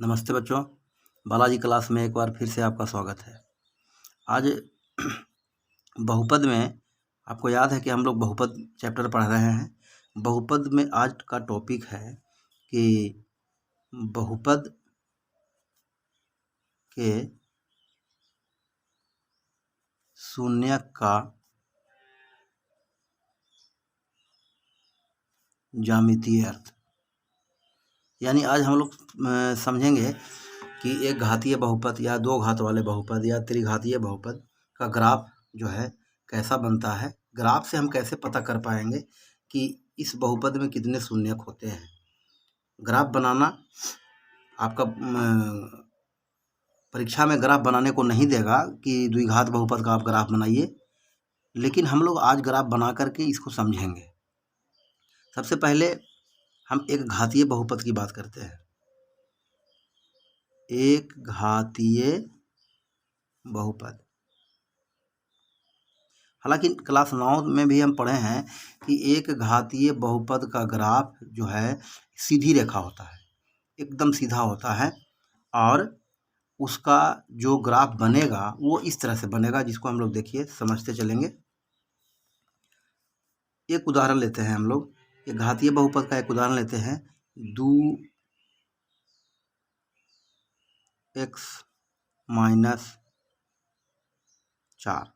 नमस्ते बच्चों, बालाजी क्लास में एक बार फिर से आपका स्वागत है। आज बहुपद में आपको याद है कि हम लोग बहुपद चैप्टर पढ़ रहे हैं। बहुपद में आज का टॉपिक है कि बहुपद के शून्य का ज्यामितीय अर्थ। यानी आज हम लोग समझेंगे कि एक घातीय बहुपद या दो घात वाले बहुपद या त्रिघातीय बहुपद का ग्राफ जो है कैसा बनता है। ग्राफ से हम कैसे पता कर पाएंगे कि इस बहुपद में कितने शून्यक होते हैं। ग्राफ बनाना आपका परीक्षा में ग्राफ बनाने को नहीं देगा कि द्विघात बहुपद का आप ग्राफ बनाइए, लेकिन हम लोग आज ग्राफ बना करके इसको समझेंगे। सबसे पहले हम एक घातीय बहुपद की बात करते हैं। एक घातीय बहुपद, हालांकि क्लास 9 में भी हम पढ़े हैं कि एक घातीय बहुपद का ग्राफ जो है सीधी रेखा होता है, एकदम सीधा होता है, और उसका जो ग्राफ बनेगा वो इस तरह से बनेगा, जिसको हम लोग देखिए समझते चलेंगे। एक उदाहरण लेते हैं हम लोग, एक घातीय बहुपद का एक उदाहरण लेते हैं। 2x - 4,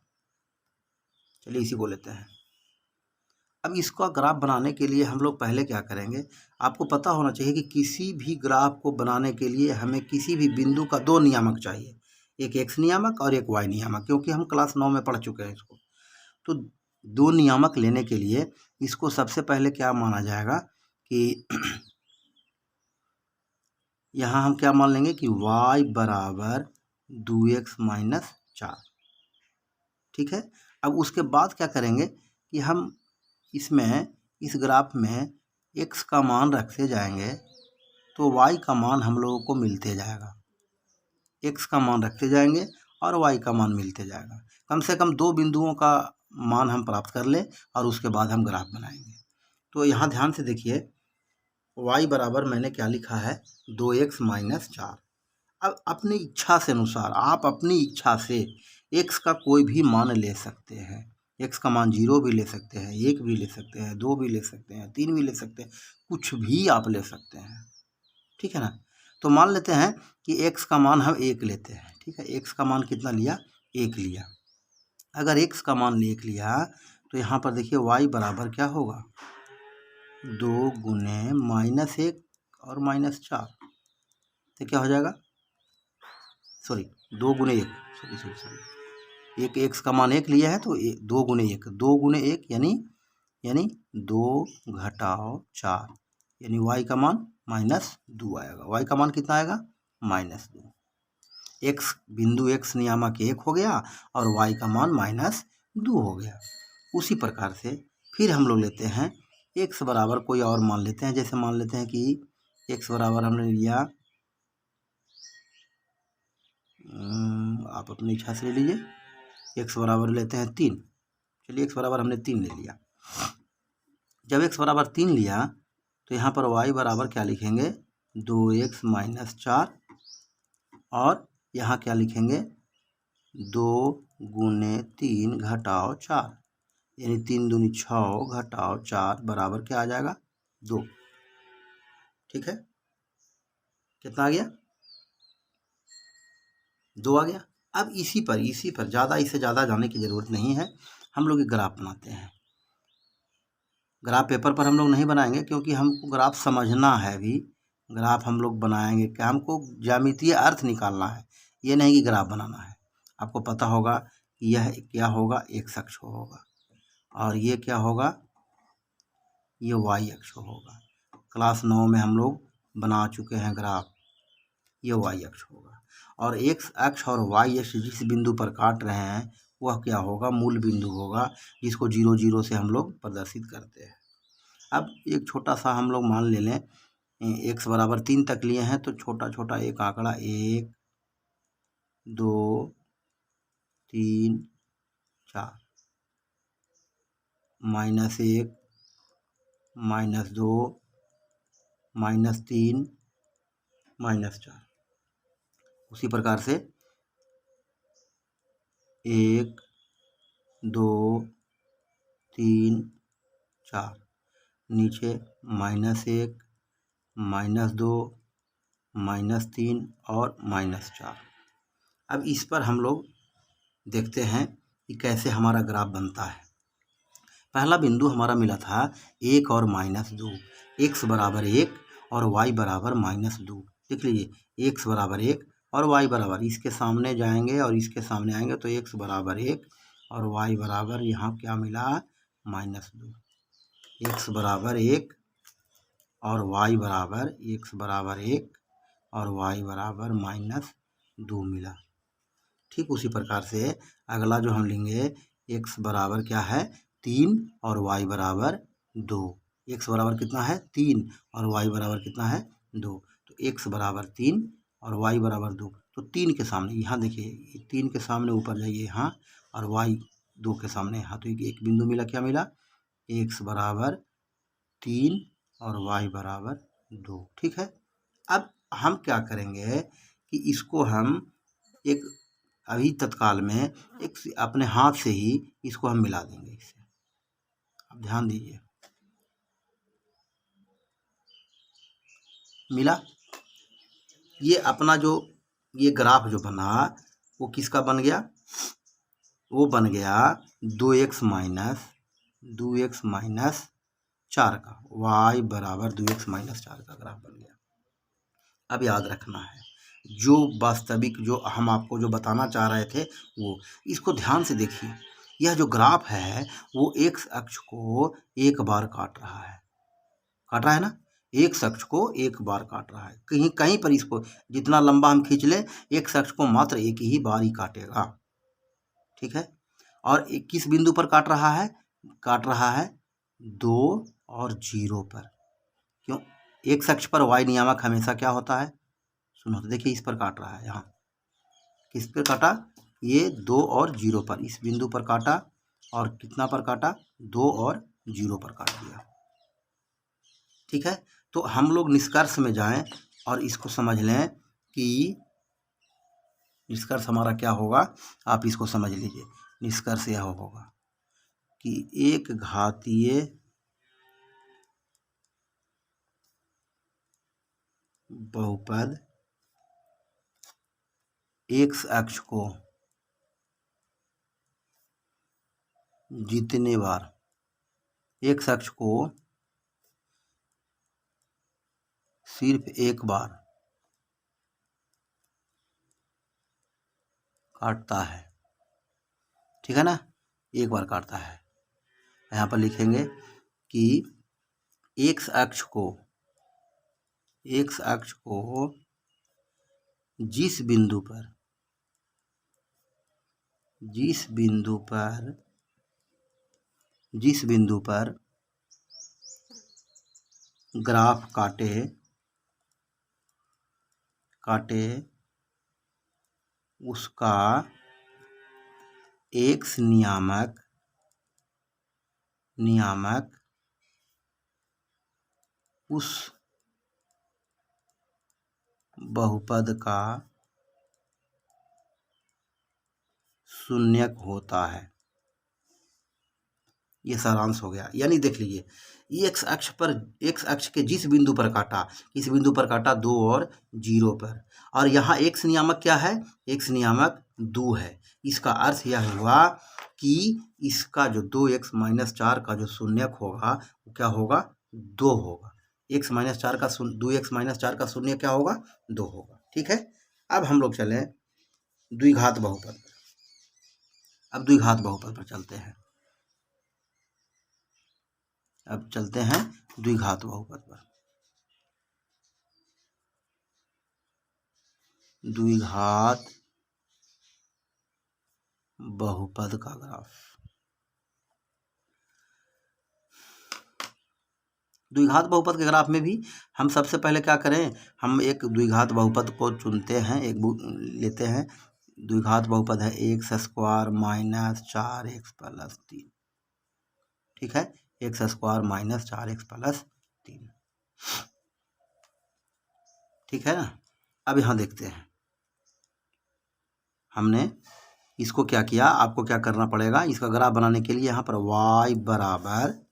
चलिए इसी को लेते हैं। अब इसका ग्राफ बनाने के लिए हम लोग पहले क्या करेंगे, आपको पता होना चाहिए कि किसी भी ग्राफ को बनाने के लिए हमें किसी भी बिंदु का दो नियामक चाहिए, एक x नियामक और एक y नियामक, क्योंकि हम क्लास 9 में पढ़ चुके हैं इसको। तो दो नियामक लेने के लिए इसको सबसे पहले क्या माना जाएगा कि यहाँ हम क्या मान लेंगे कि y बराबर 2x - 4, ठीक है। अब उसके बाद क्या करेंगे कि हम इसमें इस ग्राफ में x का मान रखते जाएंगे तो y का मान हम लोगों को मिलते जाएगा। x का मान रखते जाएंगे और y का मान मिलते जाएगा। कम से कम दो बिंदुओं का मान हम प्राप्त कर लें और उसके बाद हम ग्राफ बनाएंगे। तो यहाँ ध्यान से देखिए, y बराबर मैंने क्या लिखा है, 2x - 4। अब अपनी इच्छा से अनुसार आप अपनी इच्छा से x का कोई भी मान ले सकते हैं। x का मान 0 भी ले सकते हैं, 1 भी ले सकते हैं, 2 भी ले सकते हैं, 3 भी ले सकते हैं, कुछ भी आप ले सकते हैं, ठीक है ना। तो मान लेते हैं कि x का मान हम 1 लेते हैं, ठीक है। x का मान कितना लिया, 1 लिया। अगर x का मान 1 लिया तो यहाँ पर देखिए y बराबर क्या होगा, 2 गुने -1 और -4, तो क्या हो जाएगा, सॉरी 2 गुने 1, सॉरी एक x का मान 1 लिया है तो 2 गुने 1, 2 गुने 1 यानी 2 घटाओ 4, यानी y का मान -2 आएगा। y का मान कितना आएगा, -2। x बिंदु x नियामक 1 हो गया और y का मान -2 हो गया। उसी प्रकार से फिर हम लोग लेते हैं x बराबर कोई और मान लेते हैं। जैसे मान लेते हैं कि x बराबर हमने लिया, आप अपनी इच्छा से ले लीजिए, x बराबर लेते हैं 3। चलिए x बराबर हमने 3 ले लिया। जब x बराबर 3 लिया तो यहाँ पर y बराबर क्या लिखेंगे, 2x - 4, और यहाँ क्या लिखेंगे, 2 गुने 3 घटाओ 4, यानी 3 दूनी 6 घटाओ 4 बराबर क्या आ जाएगा, 2, ठीक है। कितना आ गया, 2 आ गया। अब इसी पर ज़्यादा, इससे ज़्यादा जाने की ज़रूरत नहीं है। हम लोग एक ग्राफ बनाते हैं। ग्राफ पेपर पर हम लोग नहीं बनाएंगे क्योंकि हमको ग्राफ समझना है। भी ग्राफ हम लोग बनाएंगे क्या, हमको ज्यामितीय अर्थ निकालना है, ये नहीं कि ग्राफ बनाना है। आपको पता होगा कि यह क्या होगा, x अक्ष होगा, और ये क्या होगा, ये y अक्ष होगा। क्लास 9 में हम लोग बना चुके हैं ग्राफ, ये y अक्ष होगा, और x अक्ष और y अक्ष जिस बिंदु पर काट रहे हैं वह क्या होगा, मूल बिंदु होगा, जिसको 0 0 से हम लोग प्रदर्शित करते हैं। अब एक छोटा सा हम लोग मान ले लें, x बराबर 3 तक लिए हैं तो छोटा छोटा एक आंकड़ा 1 2 3 4, -1 -2 -3 -4, उसी प्रकार से 1 2 3 4, नीचे -1 -2 -3 और -4। अब इस पर हम लोग देखते हैं कि कैसे हमारा ग्राफ बनता है। पहला बिंदु हमारा मिला था 1 और -2, x बराबर 1 और y बराबर -2। देख लीजिए x बराबर 1 और y बराबर, इसके सामने जाएंगे और इसके सामने आएंगे तो x बराबर 1 और y बराबर यहाँ क्या मिला -2। x बराबर 1 और y बराबर x बराबर 1 और y बराबर -2 मिला। ठीक उसी प्रकार से अगला जो हम लेंगे x बराबर क्या है 3 और y बराबर 2। x बराबर कितना है 3 और y बराबर कितना है 2। तो x बराबर 3 और y बराबर 2। तो 3 के सामने यहाँ देखिए 3 के सामने ऊपर जाइए यहाँ और y 2 के सामने यहाँ, तो एक बिंदु मिला, क्या मिला x बराबर 3 और y बराबर 2। ठीक है, अब हम क्या करेंगे कि इसको हम एक अभी तत्काल में एक अपने हाथ से ही इसको हम मिला देंगे इससे। अब ध्यान दीजिए, मिला। ये अपना जो ये ग्राफ जो बना वो किसका बन गया, वो बन गया 2x माइनस 4 का, y बराबर 2x माइनस 4 का ग्राफ बन गया। अब याद रखना है जो वास्तविक जो हम आपको जो बताना चाह रहे थे वो, इसको ध्यान से देखिए। यह जो ग्राफ है वो x अक्ष को एक बार काट रहा है ना, x अक्ष को एक बार काट रहा है। कहीं कहीं पर इसको जितना लंबा हम खींच लें x अक्ष को मात्र एक ही बार ही काटेगा। ठीक है, और किस बिंदु पर काट रहा है 2 और 0 पर। क्यों, x अक्ष पर y नियामक हमेशा क्या होता है, सुनो तो देखिए, इस पर काट रहा है, यहाँ किस पर काटा, ये 2 और 0 पर, इस बिंदु पर काटा और कितना पर काटा 2 और 0 पर काट दिया। ठीक है, तो हम लोग निष्कर्ष में जाएं और इसको समझ लें कि निष्कर्ष हमारा क्या होगा, आप इसको समझ लीजिए। निष्कर्ष यह होगा कि एक घातीय बहुपद x अक्ष को जितने बार x अक्ष को सिर्फ एक बार काटता है, ठीक है ना, एक बार काटता है। यहाँ पर लिखेंगे कि x अक्ष को जिस बिंदु पर ग्राफ काटे उसका x नियामक उस बहुपद का शून्यक होता है। ये सारांश हो गया। यानी देख लीजिए x अक्ष के जिस बिंदु पर काटा, इस बिंदु पर काटा 2 और 0 पर, और यहाँ x नियामक क्या है, x नियामक 2 है। इसका अर्थ यह हुआ कि इसका जो 2x माइनस 4 का जो शून्यक होगा वो क्या होगा, 2 होगा। 2x माइनस 4 का शून्य क्या होगा, 2 होगा। ठीक है, अब हम लोग चलें द्विघात बहुपद पर। अब द्विघात बहुपद पर चलते हैं। अब चलते हैं द्विघात बहुपद पर। द्विघात बहुपद का ग्राफ। द्विघात बहुपद के ग्राफ में भी हम सबसे पहले क्या करें, हम एक द्विघात बहुपद को चुनते हैं, एक लेते हैं। द्विघात बहुपद है x² माइनस 4x प्लस 3। ठीक है, x² माइनस 4x प्लस 3। ठीक है ना, अब यहाँ देखते हैं हमने इसको क्या किया, आपको क्या करना पड़ेगा, इसका ग्राफ बनाने के लिए यहाँ पर y बराबर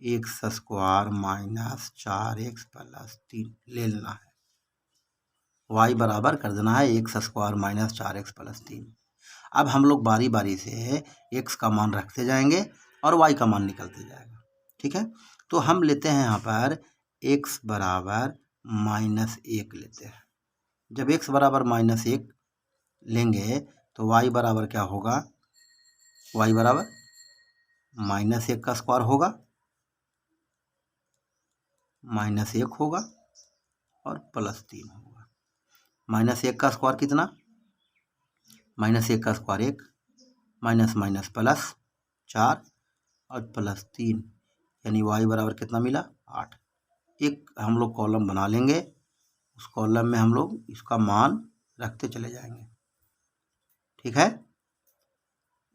x square minus 4x plus 3 ले लेना है। y बराबर कर देना है x square minus 4x plus 3। अब हम लोग बारी बारी से x का मान रखते जाएंगे और y का मान निकलते जाएगा। ठीक है, तो हम लेते हैं यहाँ पर x बराबर -1 लेते हैं। जब x बराबर -1 लेंगे तो y बराबर क्या होगा, y बराबर -1 का स्क्वायर होगा, -1 होगा और +3 होगा। -1 का स्क्वायर कितना, -1 का स्क्वायर 1, माइनस माइनस प्लस 4 और +3, यानी y बराबर कितना मिला 8। एक हम लोग कॉलम बना लेंगे, उस कॉलम में हम लोग इसका मान रखते चले जाएंगे। ठीक है,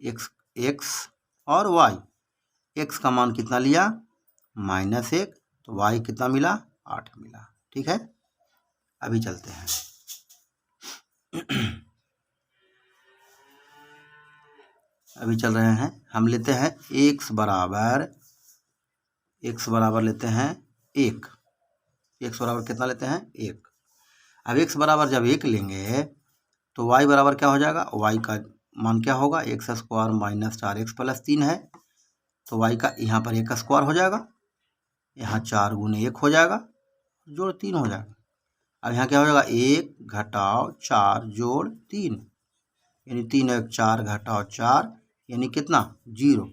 x और y, x का मान कितना लिया -1, तो y कितना मिला 8 मिला। ठीक है, अभी चलते हैं अभी चल रहे हैं, हम लेते हैं x बराबर लेते हैं 1। x बराबर कितना लेते हैं 1। अब x बराबर जब 1 लेंगे तो y बराबर क्या हो जाएगा, y का मान क्या होगा, x square minus 4x plus 3 है, तो y का यहाँ पर 1 स्क्वायर हो जाएगा, यहाँ 4 गुने 1 हो जाएगा, जोड़ 3 हो जाएगा। अब यहाँ क्या हो जाएगा, 1 घटाओ 4 जोड़ 3, यानी 3 1 4 घटाओ 4, यानी कितना 0।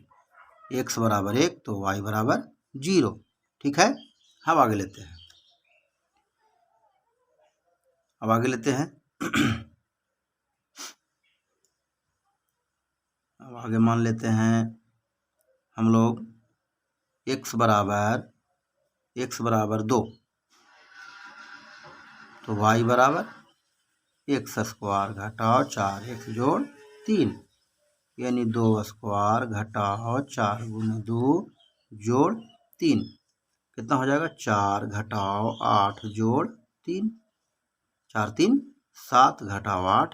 x बराबर 1 तो y बराबर 0। ठीक है, अब आगे लेते हैं अब आगे मान लेते हैं हम लोग x बराबर 2, तो y बराबर एक्स स्क्वायर घटाओ 4x जोड़ 3, यानी 2 स्क्वायर घटाओ 4 गुने 2 जोड़ 3, कितना हो जाएगा 4 घटाओ 8 जोड़ 3, 4 3 7 घटाओ 8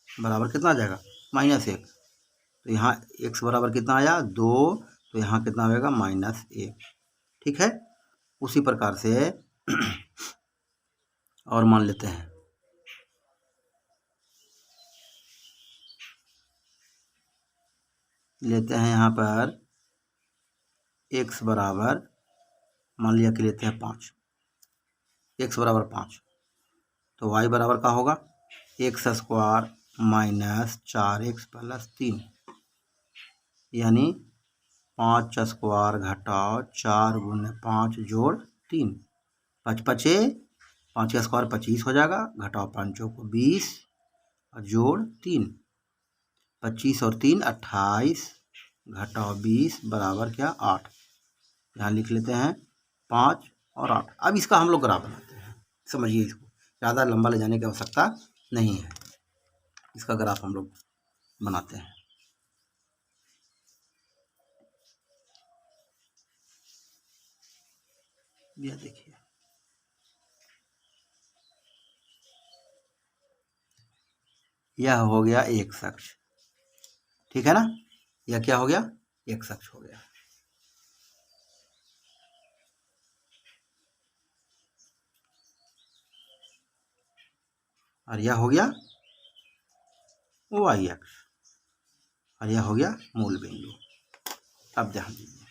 बराबर कितना आ जाएगा -1। तो यहाँ x बराबर कितना आया 2, तो यहाँ कितना आएगा -1। ठीक है, उसी प्रकार से और मान लेते हैं, यहाँ पर x बराबर मान लिया कि लेते हैं 5, x बराबर 5, तो y बराबर का होगा x square minus 4x plus 3, यानी 5 स्क्वायर घटाओ 4 गुने 5 जोड़ 3, 5 5 5 का स्क्वायर 25 हो जाएगा, घटाओ 5 को 20 और जोड़ 3, 25 और 3 28 घटाओ 20 बराबर क्या 8। यहाँ लिख लेते हैं 5 और 8। अब इसका हम लोग ग्राफ बनाते हैं, समझिए इसको, ज़्यादा लंबा ले जाने की आवश्यकता नहीं है, इसका ग्राफ हम लोग बनाते हैं। यह देखिए, यह हो गया x अक्ष, ठीक है ना, यह क्या हो गया x अक्ष हो गया। और यह हो गया y अक्ष, और यह हो गया मूल बिंदु। अब ध्यान दीजिए,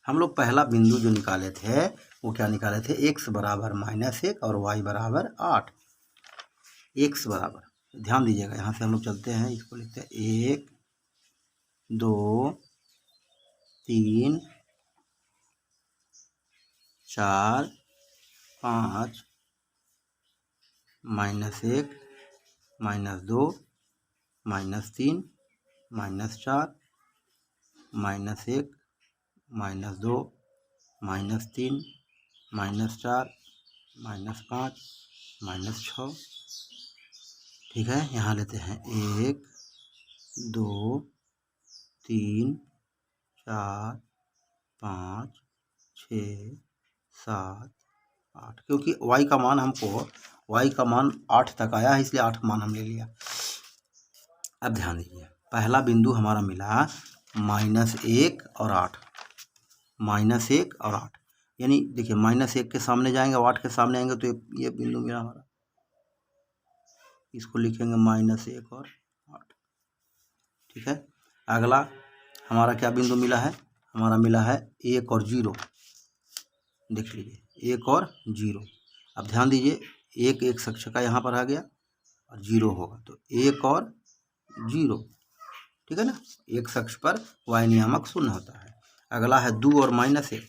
हम लोग पहला बिंदु जो निकाले थे वो क्या निकाले थे, x बराबर -1 और y बराबर 8। x बराबर, ध्यान दीजिएगा, यहाँ से हम लोग चलते हैं, इसको लिखते हैं 1 2 3 4 5 -1 -2 -3 -4 -1 -2 -3 -4 -5 -6। ठीक है, यहाँ लेते हैं 1 2 3 4 5 6 7 8, क्योंकि y का मान हमको y का मान 8 तक आया है, इसलिए 8 मान हम ले लिया। अब ध्यान दीजिए, पहला बिंदु हमारा मिला -1 और 8, -1 और 8, यानी देखिए -1 के सामने जाएंगे और 8 के सामने आएंगे तो ये बिंदु मिला हमारा, इसको लिखेंगे -1 और 8। ठीक है, अगला हमारा क्या बिंदु मिला है, हमारा मिला है 1 और 0, देख लीजिए 1 और 0। अब ध्यान दीजिए, एक अक्ष का यहाँ पर आ गया और 0 होगा तो 1 और 0, ठीक है ना, एक अक्ष पर y नियामक शून्य होता है। अगला है 2 और -1,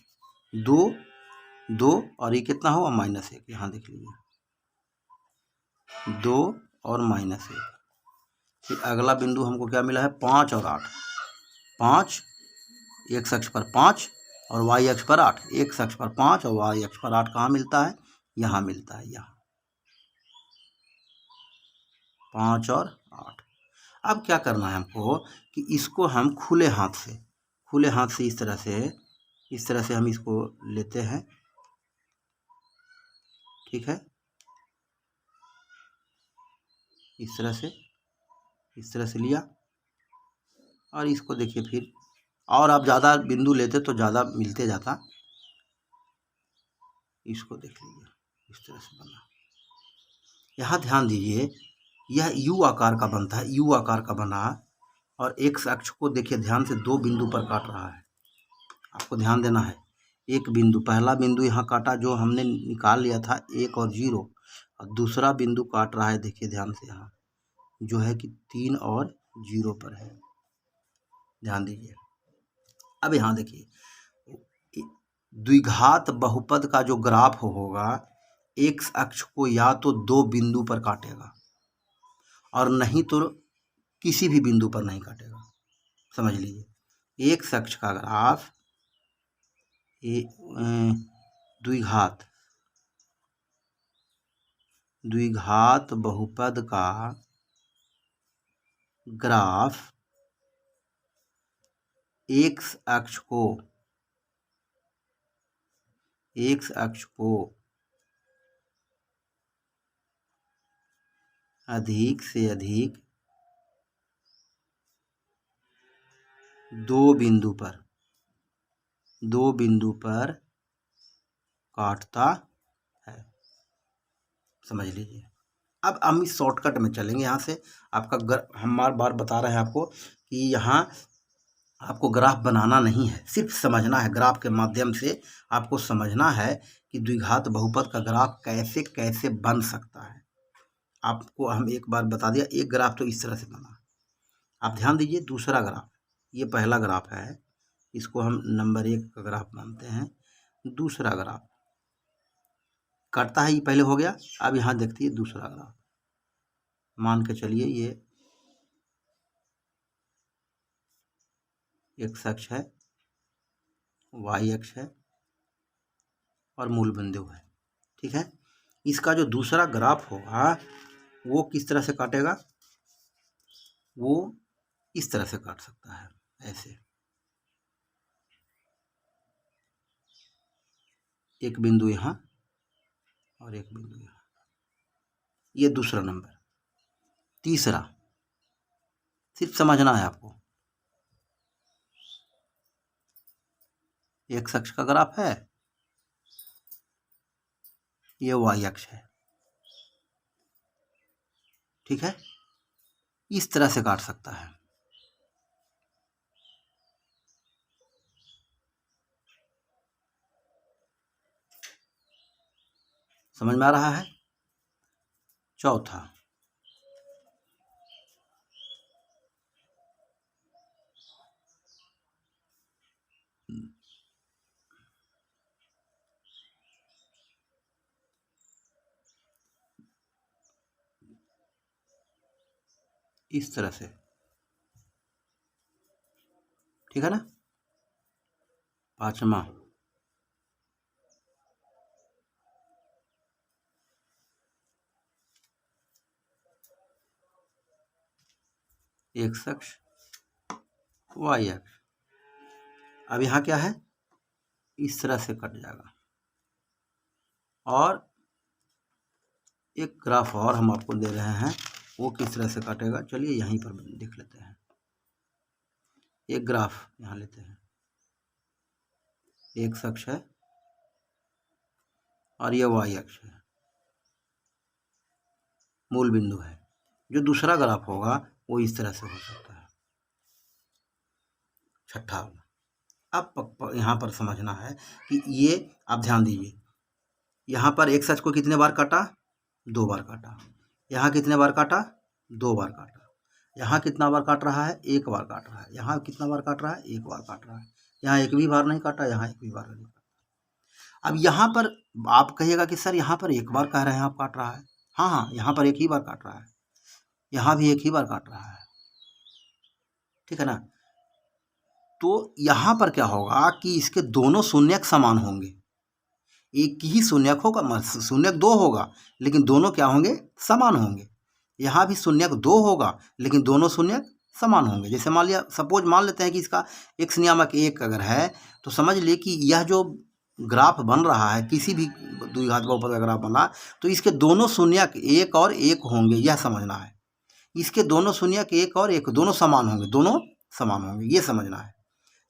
2 और ये कितना होगा -1, यहाँ देख लीजिए 2 और -1। फिर अगला बिंदु हमको क्या मिला है 5 और 8, 5 एक अक्ष पर 5 और y अक्ष पर 8, एक अक्ष पर 5 और y अक्ष पर 8 कहाँ मिलता है, यहाँ मिलता है, यहाँ 5 और 8। अब क्या करना है हमको कि इसको हम खुले हाथ से इस तरह से हम इसको लेते हैं, ठीक है, इस तरह से लिया और इसको देखिए फिर, और आप ज़्यादा बिंदु लेते तो ज़्यादा मिलते जाता, इसको देख लीजिए इस तरह से बना। यहाँ ध्यान दीजिए, यह यू आकार का बनता है, यू आकार का बना और एक अक्ष को देखिए ध्यान से 2 बिंदु पर काट रहा है, आपको ध्यान देना है। एक बिंदु, पहला बिंदु यहाँ काटा जो हमने निकाल लिया था 1 और 0, और दूसरा बिंदु काट रहा है, देखिए ध्यान से यहाँ जो है कि 3 और 0 पर है, ध्यान दीजिए। अब यहाँ देखिए, द्विघात बहुपद का जो ग्राफ होगा, एक अक्ष को या तो 2 बिंदु पर काटेगा और नहीं तो किसी भी बिंदु पर नहीं काटेगा, समझ लीजिए। एक अक्ष का ग्राफ द्विघात बहुपद का ग्राफ एक अक्ष को अधिक से अधिक 2 बिंदु पर काटता है, समझ लीजिए। अब हम इस शॉर्टकट में चलेंगे, यहाँ से आपका हम बार बता रहे हैं आपको कि यहाँ आपको ग्राफ बनाना नहीं है, सिर्फ समझना है, ग्राफ के माध्यम से आपको समझना है कि द्विघात बहुपद का ग्राफ कैसे कैसे बन सकता है। आपको हम एक बार बता दिया, एक ग्राफ तो इस तरह से बना। आप ध्यान दीजिए, दूसरा ग्राफ, ये पहला ग्राफ है, इसको हम नंबर 1 का ग्राफ मानते हैं। दूसरा ग्राफ कटता है, ये पहले हो गया। अब यहाँ देखिए दूसरा ग्राफ, मान के चलिए ये x अक्ष है, y अक्ष है और मूल बिंदु है, ठीक है। इसका जो दूसरा ग्राफ होगा वो किस तरह से काटेगा, वो इस तरह से काट सकता है, ऐसे एक बिंदु यहाँ और एक बिंदु यहाँ, ये दूसरा नंबर। तीसरा सिर्फ समझना है आपको, एक अक्ष का ग्राफ है, ये y अक्ष है, ठीक है, इस तरह से काट सकता है। समझ में आ रहा है। चौथा, इस तरह से, ठीक है ना। पांचवा, x अक्ष y अक्ष, अब यहाँ क्या है, इस तरह से कट जाएगा और एक ग्राफ और हम आपको दे रहे हैं, वो किस तरह से काटेगा चलिए यहीं पर देख लेते हैं। एक ग्राफ यहाँ लेते हैं, एक अक्ष है और ये y अक्ष है, मूल बिंदु है। जो दूसरा ग्राफ होगा वो इस तरह से हो सकता है, छठा वाला। अब यहाँ पर समझना है कि ये आप ध्यान दीजिए, यहाँ पर एक अक्ष को कितने बार काटा, 2 बार काटा। यहाँ कितने बार काटा, 2 बार काटा। यहाँ कितना बार काट रहा है, 1 बार काट रहा है। यहाँ कितना बार काट रहा है, 1 बार काट रहा है। यहाँ एक भी बार नहीं काटा, यहाँ एक भी बार नहीं काटा। अब यहाँ पर आप कहिएगा कि सर यहाँ पर 1 बार कह रहे हैं आप काट रहा है। हाँ हाँ, यहाँ पर 1 ही बार काट रहा है, यहाँ भी 1 ही बार काट रहा है, ठीक है ना। तो यहाँ पर क्या होगा कि इसके दोनों शून्यक समान होंगे। एक ही शून्यक होगा, शून्यक 2 होगा, लेकिन दोनों क्या होंगे, समान होंगे। यहाँ भी शून्यक 2 होगा, लेकिन दोनों शून्यक समान होंगे। जैसे मान लिया, सपोज मान लेते हैं कि इसका x नियामक 1 अगर है, तो समझ लिए कि यह जो ग्राफ बन रहा है, किसी भी द्विघात बहुपद का ग्राफ बना, तो इसके दोनों शून्यक 1 और 1 होंगे, यह समझना है। इसके दोनों शून्यक 1 और 1 दोनों समान होंगे, दोनों समान होंगे, ये समझना है।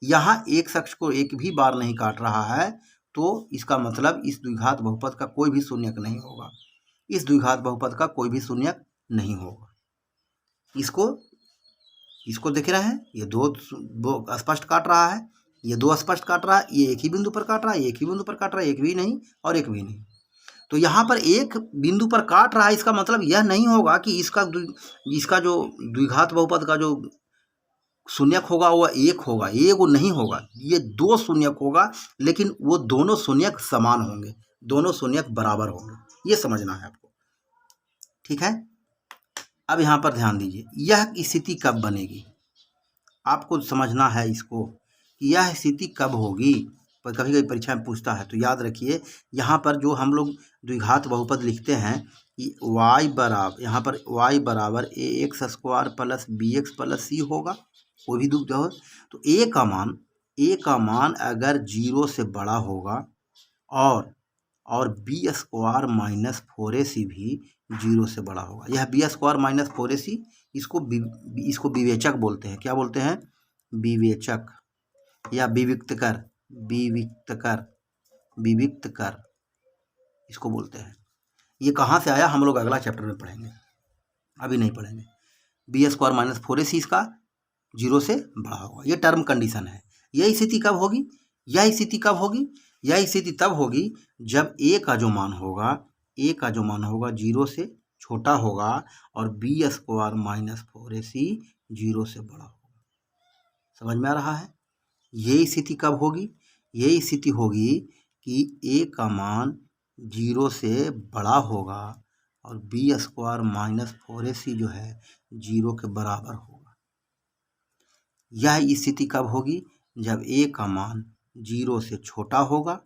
यहाँ एक अक्ष को एक भी बार नहीं काट रहा है, तो इसका मतलब इस द्विघात बहुपद का कोई भी शून्यक नहीं होगा। इस द्विघात बहुपद का कोई भी शून्यक नहीं होगा। इसको देख रहे हैं, ये दो स्पष्ट काट रहा है, ये 2 स्पष्ट काट रहा है, ये एक ही बिंदु पर काट रहा है, एक ही बिंदु पर काट रहा है, एक भी नहीं और एक भी नहीं। तो यहाँ पर एक बिंदु पर काट रहा है, इसका मतलब यह नहीं होगा कि इसका जो द्विघात बहुपद का जो शून्यक होगा वो 1 होगा, ये वो नहीं होगा, ये 2 शून्यक होगा, लेकिन वो दोनों शून्यक समान होंगे, दोनों शून्यक बराबर होंगे, ये समझना है आपको, ठीक है। अब यहाँ पर ध्यान दीजिए, यह स्थिति कब बनेगी, आपको समझना है इसको कि यह स्थिति कब होगी। पर कभी कभी परीक्षा में पूछता है, तो याद रखिए यहाँ पर जो हम लोग द्विघात बहुपद लिखते हैं कि y बराबर, यहाँ पर y बराबर ax² plus bx plus c होगा, कोई भी दुख हो, तो a का मान अगर 0 से बड़ा होगा और b² माइनस 4ac भी 0 से बड़ा होगा। यह b² माइनस 4ac इसको विवेचक बोलते हैं। क्या बोलते हैं, विवेचक या विविक्त कर इसको बोलते हैं। ये कहाँ से आया हम लोग अगला चैप्टर में पढ़ेंगे, अभी नहीं पढ़ेंगे। b² माइनस 4ac इसका 0 से बड़ा होगा, ये टर्म कंडीशन है। यह स्थिति कब होगी, यह स्थिति तब होगी जब a का जो मान होगा 0 से छोटा होगा और b² माइनस 4ac 0 से बड़ा होगा। समझ में आ रहा है। ये स्थिति कब होगी, ये स्थिति होगी कि a का मान 0 से बड़ा होगा और b² माइनस 4ac जो है 0 के बराबर होगा। यह स्थिति कब होगी, जब a का मान 0 से छोटा होगा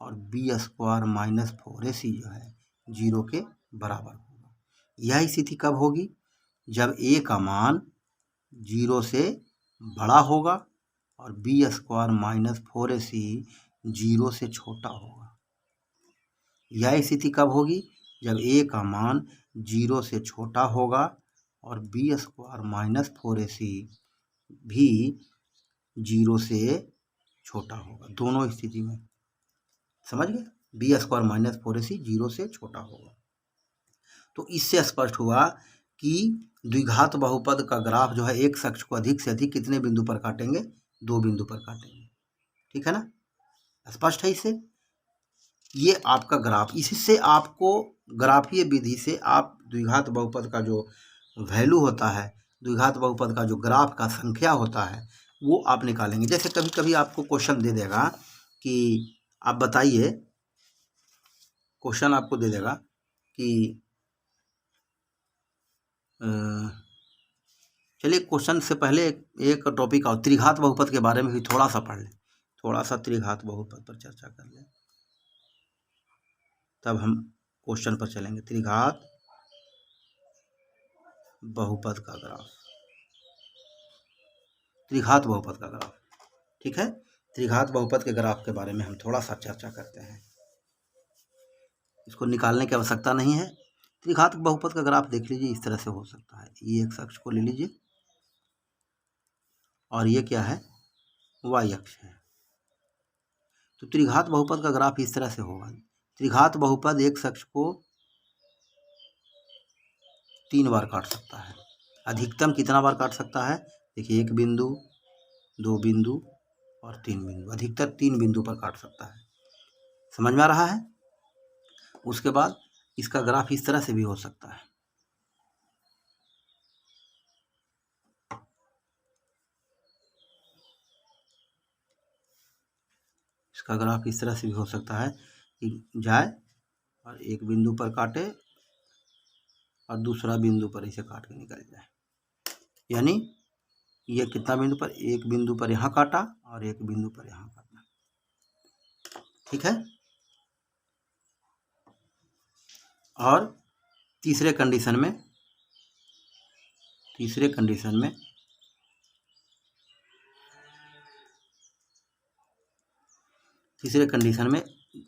और b² माइनस 4ac जो है 0 के बराबर होगा। यह स्थिति कब होगी, जब a का मान 0 से बड़ा होगा और b² माइनस 4ac 0 से छोटा होगा। यह स्थिति कब होगी, जब a का मान 0 से छोटा होगा और b² माइनस 4ac भी 0 से छोटा होगा। दोनों स्थिति में समझ गए, b² माइनस 4ac 0 से छोटा होगा। तो इससे स्पष्ट हुआ कि द्विघात बहुपद का ग्राफ जो है एक अक्ष को अधिक से अधिक कितने बिंदु पर काटेंगे, 2 बिंदु पर काटेंगे, ठीक है ना। स्पष्ट है इससे। ये आपका ग्राफ, इससे आपको ग्राफीय विधि से आप द्विघात बहुपद का जो वैल्यू होता है, द्विघात बहुपद का जो ग्राफ का संख्या होता है वो आप निकालेंगे। जैसे कभी कभी आपको क्वेश्चन दे देगा कि आप बताइए, क्वेश्चन आपको दे देगा कि चलिए क्वेश्चन से पहले एक टॉपिक और त्रिघात बहुपद के बारे में भी थोड़ा सा पढ़ लें, थोड़ा सा त्रिघात बहुपद पर चर्चा कर लें, तब हम क्वेश्चन पर चलेंगे। त्रिघात बहुपद का ग्राफ, त्रिघात बहुपद का ग्राफ, ठीक है। त्रिघात बहुपद के ग्राफ के बारे में हम थोड़ा सा चर्चा करते हैं। इसको निकालने की आवश्यकता नहीं है, त्रिघात बहुपद का ग्राफ देख लीजिए, इस तरह से हो सकता है। ये एक्स अक्ष को ले लीजिए और ये क्या है, वाई अक्ष है। तो त्रिघात बहुपद का ग्राफ इस तरह से होगा। त्रिघात बहुपद एक अक्ष को 3 बार काट सकता है। अधिकतम कितना बार काट सकता है, देखिए 1 बिंदु, 2 बिंदु और 3 बिंदु, अधिकतर 3 बिंदु पर काट सकता है। समझ में आ रहा है। उसके बाद इसका ग्राफ इस तरह से भी हो सकता है। इसका ग्राफ इस तरह से भी हो सकता है कि जाए और एक बिंदु पर काटे और दूसरा बिंदु पर इसे काट के निकल जाए। यानी ये कितना बिंदु पर, एक बिंदु पर यहाँ काटा और एक बिंदु पर यहाँ काटा। ठीक है। और तीसरे कंडीशन में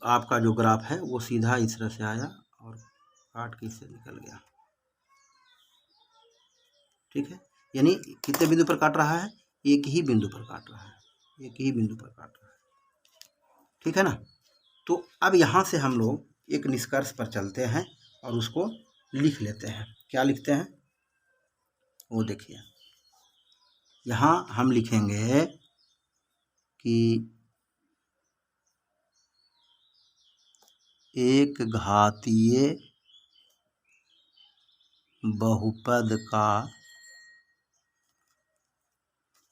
आपका जो ग्राफ है वो सीधा इस तरह से आया और काट के इससे निकल गया। ठीक है। यानी कितने बिंदु पर काट रहा है, एक ही बिंदु पर काट रहा है, एक ही बिंदु पर काट रहा है। ठीक है ना। तो अब यहाँ से हम लोग एक निष्कर्ष पर चलते हैं और उसको लिख लेते हैं। क्या लिखते हैं वो देखिए। यहाँ हम लिखेंगे कि एक घातीय बहुपद का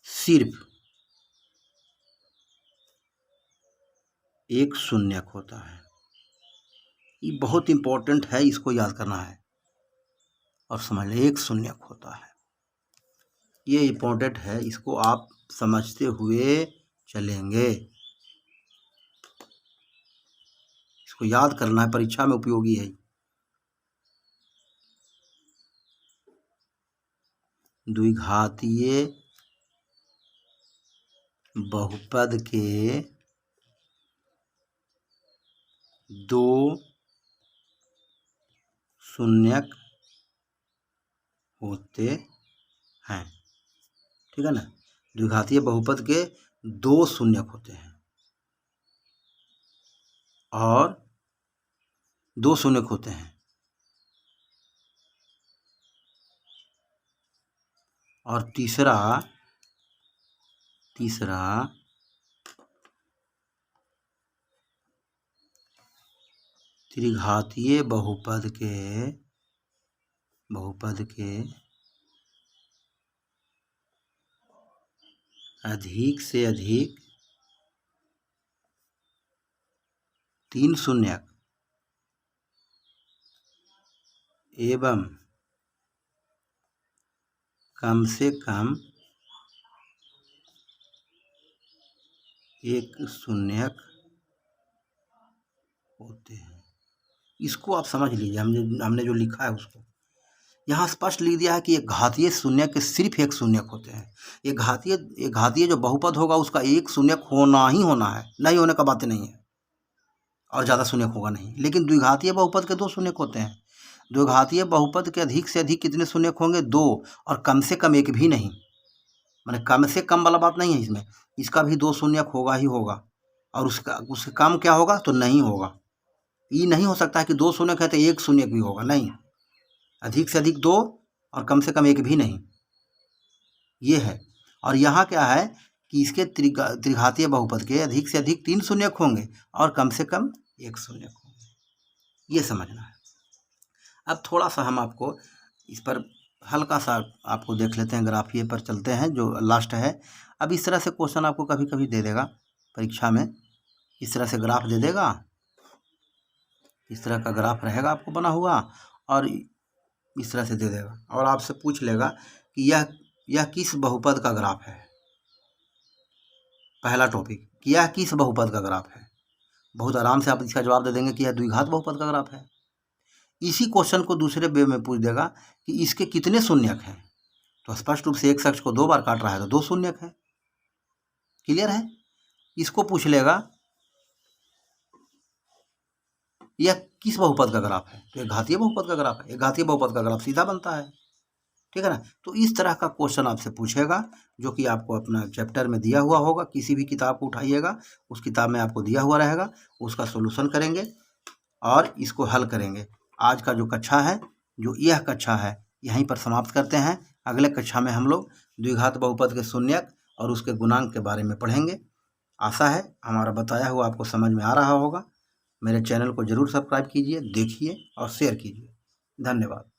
सिर्फ एक शून्यक होता है। ये बहुत इम्पोर्टेंट है, इसको याद करना है और समझ लें। एक शून्यक होता है, ये इम्पोर्टेंट है, इसको आप समझते हुए चलेंगे। इसको याद करना है, परीक्षा में उपयोगी है। द्विघातीय बहुपद के 2 शून्यक होते हैं। ठीक है ना। द्विघातीय बहुपद के 2 शून्यक होते हैं और 2 शून्यक होते हैं और तीसरा त्रिघातीय बहुपद के अधिक से अधिक 3 शून्यक एवं कम से कम 1 शून्यक होते हैं। इसको आप समझ लीजिए, हमने जो लिखा है उसको यहाँ स्पष्ट लिख दिया है कि एक घातीय शून्यक के सिर्फ 1 शून्यक होते हैं। एक घातीय जो बहुपद होगा उसका 1 शून्यक होना ही होना है, नहीं होने का बात नहीं है, और ज़्यादा शून्यक होगा नहीं। लेकिन द्विघातीय बहुपद के 2 शून्यक होते हैं। द्विघातीय बहुपद के अधिक से अधिक कितने शून्यक होंगे, 2, और कम से कम 1 भी नहीं। माने कम से कम वाला बात नहीं है इसमें, इसका भी 2 शून्यक होगा ही होगा, और उससे कम क्या होगा तो नहीं होगा। ये नहीं हो सकता है कि 2 शून्यक है तो 1 शून्यक भी होगा, नहीं। अधिक से अधिक 2 और कम से कम 1 भी नहीं, ये है। और यहाँ क्या है कि इसके त्रिघातीय बहुपद के अधिक से अधिक 3 शून्यक होंगे और कम से कम 1 शून्यक होंगे, ये समझना है। अब थोड़ा सा हम आपको इस पर हल्का सा आपको देख लेते हैं, ग्राफिए पर चलते हैं जो लास्ट है। अब इस तरह से क्वेश्चन आपको कभी कभी दे देगा परीक्षा में, इस तरह से ग्राफ दे देगा, इस तरह का ग्राफ रहेगा आपको बना हुआ और इस तरह से दे देगा और आपसे पूछ लेगा कि यह किस बहुपद का ग्राफ है। पहला टॉपिक कि यह किस बहुपद का ग्राफ है, बहुत आराम से आप इसका जवाब दे देंगे कि यह द्विघात बहुपद का ग्राफ है। इसी क्वेश्चन को दूसरे वे में पूछ देगा कि इसके कितने शून्यक हैं, तो स्पष्ट रूप से एक अक्ष को 2 बार काट रहा है तो 2 शून्यक है। क्लियर है। इसको पूछ लेगा यह किस बहुपद का ग्राफ है, तो एक घातीय बहुपद का ग्राफ है। एक घातीय बहुपद का ग्राफ सीधा बनता है, ठीक है ना। तो इस तरह का क्वेश्चन आपसे पूछेगा, जो कि आपको अपना चैप्टर में दिया हुआ होगा। किसी भी किताब को उठाइएगा, उस किताब में आपको दिया हुआ रहेगा, उसका सोल्यूशन करेंगे और इसको हल करेंगे। आज का जो कक्षा है, जो यह कक्षा है, यहीं पर समाप्त करते हैं। अगले कक्षा में हम लोग द्विघात बहुपद के शून्यक और उसके गुणांक के बारे में पढ़ेंगे। आशा है हमारा बताया हुआ आपको समझ में आ रहा होगा। मेरे चैनल को ज़रूर सब्सक्राइब कीजिए, देखिए और शेयर कीजिए। धन्यवाद।